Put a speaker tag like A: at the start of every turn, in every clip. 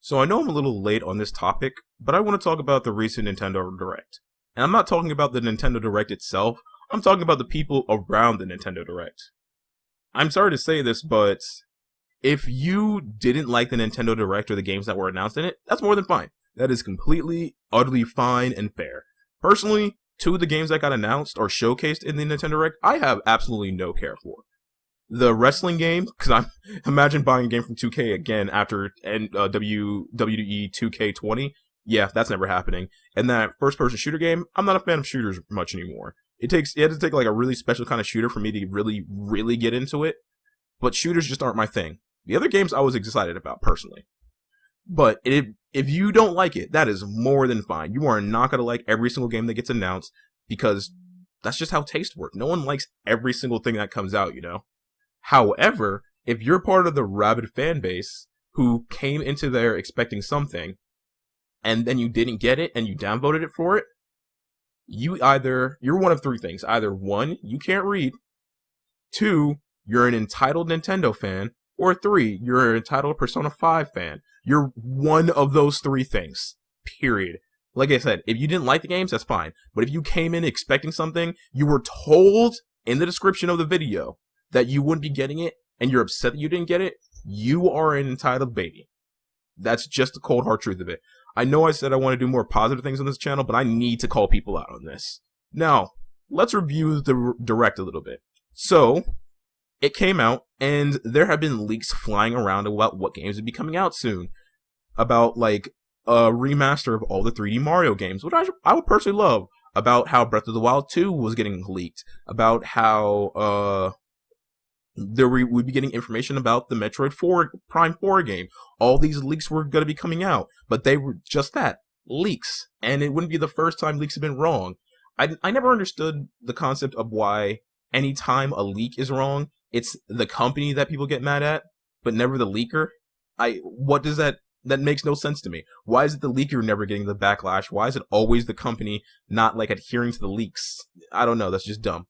A: So I know I'm a little late on this topic, but I want to talk about the recent Nintendo Direct. And I'm not talking about the Nintendo Direct itself, I'm talking about the people around the Nintendo Direct. I'm sorry to say this, but if you didn't like the Nintendo Direct or the games that were announced in it, that's more than fine. That is completely, utterly fine and fair. Personally, two of the games that got announced or showcased in the Nintendo Direct, I have absolutely no care for. The wrestling game, because I'm imagine buying a game from 2K again after WWE 2K20. Yeah, that's never happening. And that first-person shooter game, I'm not a fan of shooters much anymore. It had to take like a really special kind of shooter for me to really get into it. But shooters just aren't my thing. The other games I was excited about personally. But if you don't like it, that is more than fine. You are not gonna like every single game that gets announced because that's just how taste works. No one likes every single thing that comes out, you know. However, if you're part of the rabid fan base who came into there expecting something, and then you didn't get it and you downvoted it for it, you're one of three things. Either one, you can't read, two, you're an entitled Nintendo fan, or three, you're an entitled Persona 5 fan. You're one of those three things. Period. Like I said, if you didn't like the games, that's fine. But if you came in expecting something, you were told in the description of the video that you wouldn't be getting it, and you're upset that you didn't get it, you are an entitled baby. That's just the cold hard truth of it. I know I said I want to do more positive things on this channel, but I need to call people out on this. Now, let's review the Direct a little bit. So, it came out, and there have been leaks flying around about what games would be coming out soon. About, like, a remaster of all the 3D Mario games, which I would personally love. About how Breath of the Wild 2 was getting leaked. About how, we'd be getting information about the Metroid 4 Prime 4 game. All these leaks were going to be coming out, but they were just that, leaks. And it wouldn't be the first time leaks have been wrong. I never understood the concept of why anytime a leak is wrong, it's the company that people get mad at, but never the leaker. What does that makes no sense to me. Why is it the leaker never getting the backlash? Why is it always the company not like adhering to the leaks? I don't know, that's just dumb.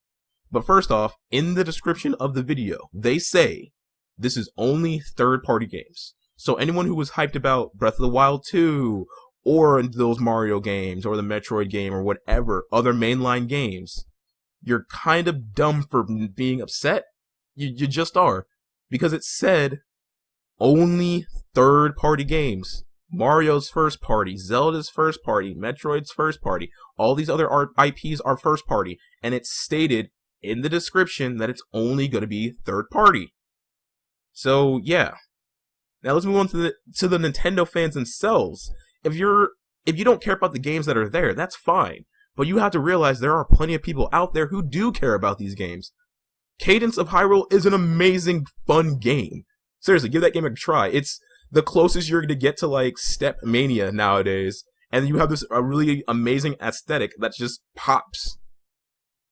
A: But first off, in the description of the video, they say this is only third-party games. So anyone who was hyped about Breath of the Wild 2, or those Mario games, or the Metroid game, or whatever, other mainline games, you're kind of dumb for being upset. You just are. Because it said only third-party games. Mario's first party, Zelda's first party, Metroid's first party, all these other IPs are first party, and it's stated in the description that it's only going to be third party. So yeah. Now let's move on to the Nintendo fans themselves. If you don't care about the games that are there, that's fine. But you have to realize there are plenty of people out there who do care about these games. Cadence of Hyrule is an amazing, fun game. Seriously, give that game a try. It's the closest you're going to get to like Step Mania nowadays. And you have a really amazing aesthetic that just pops.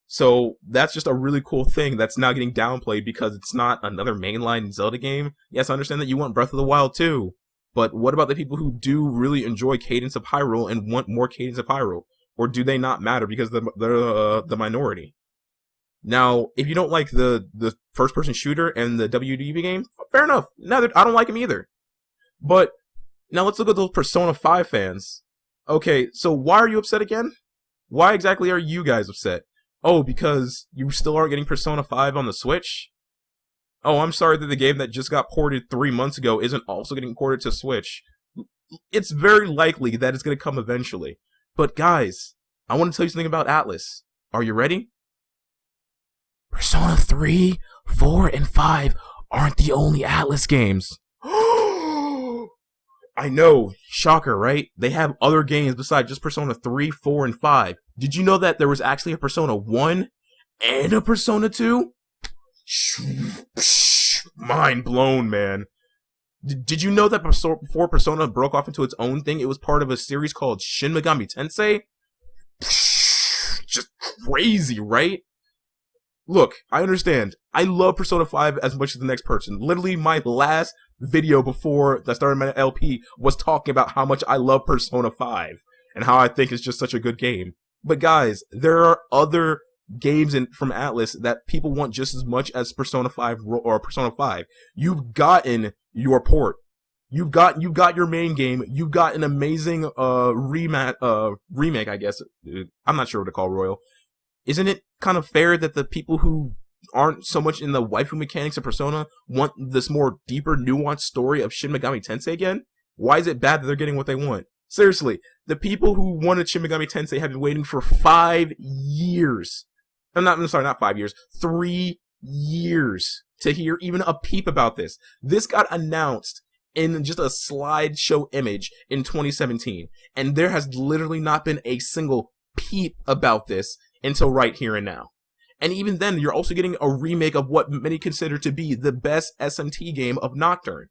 A: So that's just a really cool thing that's now getting downplayed because it's not another mainline Zelda game. Yes, I understand that you want Breath of the Wild too, but what about the people who do really enjoy Cadence of Hyrule and want more Cadence of Hyrule? Or do they not matter because they're the minority? Now, if you don't like the first-person shooter and the WDB game, fair enough. I don't like them either. But now let's look at those Persona 5 fans. Okay, so why are you upset again? Why exactly are you guys upset? Oh, because you still aren't getting Persona 5 on the Switch? Oh, I'm sorry that the game that just got ported 3 months ago isn't also getting ported to Switch. It's very likely that it's going to come eventually. But guys, I want to tell you something about Atlas. Are you ready? Persona 3, 4, and 5 aren't the only Atlas games. I know, shocker, right? They have other games besides just Persona 3, 4, and 5. Did you know that there was actually a Persona 1 and a Persona 2? Mind blown, man. Did you know that before Persona broke off into its own thing, it was part of a series called Shin Megami Tensei? Just crazy, right? Look, I understand. I love Persona 5 as much as the next person. Literally, my last video before I started my LP was talking about how much I love Persona 5 and how I think it's just such a good game. But guys, there are other games from Atlas that people want just as much as Persona 5 or Persona 5. You've gotten your port. You've got your main game. You've got an amazing remake, I guess. I'm not sure what to call Royal. Isn't it kind of fair that the people who aren't so much in the waifu mechanics of Persona want this more deeper, nuanced story of Shin Megami Tensei again? Why is it bad that they're getting what they want? Seriously, the people who wanted Shin Megami Tensei have been waiting for 5 years. I'm sorry, not 5 years. 3 years to hear even a peep about this. This got announced in just a slideshow image in 2017, and there has literally not been a single peep about this until right here and now. And even then, you're also getting a remake of what many consider to be the best SMT game of Nocturne.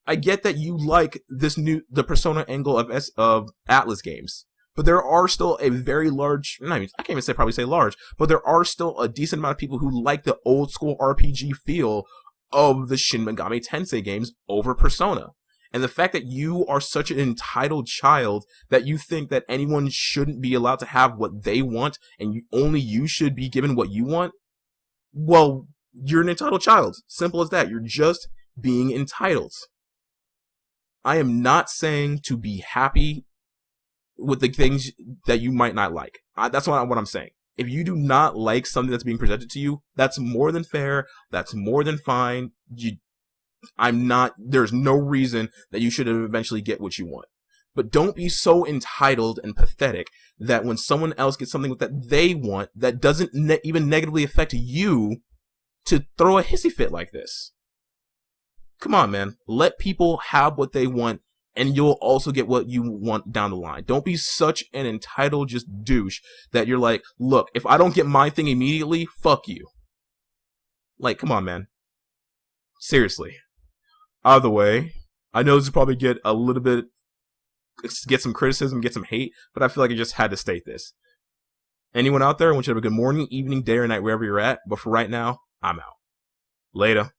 A: I get that you like the Persona angle of Atlas games, but there are still a very large, I can't even probably say large, but there are still a decent amount of people who like the old school RPG feel of the Shin Megami Tensei games over Persona. And the fact that you are such an entitled child that you think that anyone shouldn't be allowed to have what they want and only you should be given what you want, well, you're an entitled child. Simple as that. You're just being entitled. I am not saying to be happy with the things that you might not like. That's what I'm saying. If you do not like something that's being presented to you, that's more than fair. That's more than fine. There's no reason that you should eventually get what you want. But don't be so entitled and pathetic that when someone else gets something that they want that doesn't even negatively affect you, to throw a hissy fit like this. Come on, man. Let people have what they want, and you'll also get what you want down the line. Don't be such an entitled just douche that you're like, look, if I don't get my thing immediately, fuck you. Like, come on, man. Seriously. Either way, I know this will probably get some criticism, get some hate, but I feel like I just had to state this. Anyone out there, I want you to have a good morning, evening, day, or night, wherever you're at. But for right now, I'm out. Later.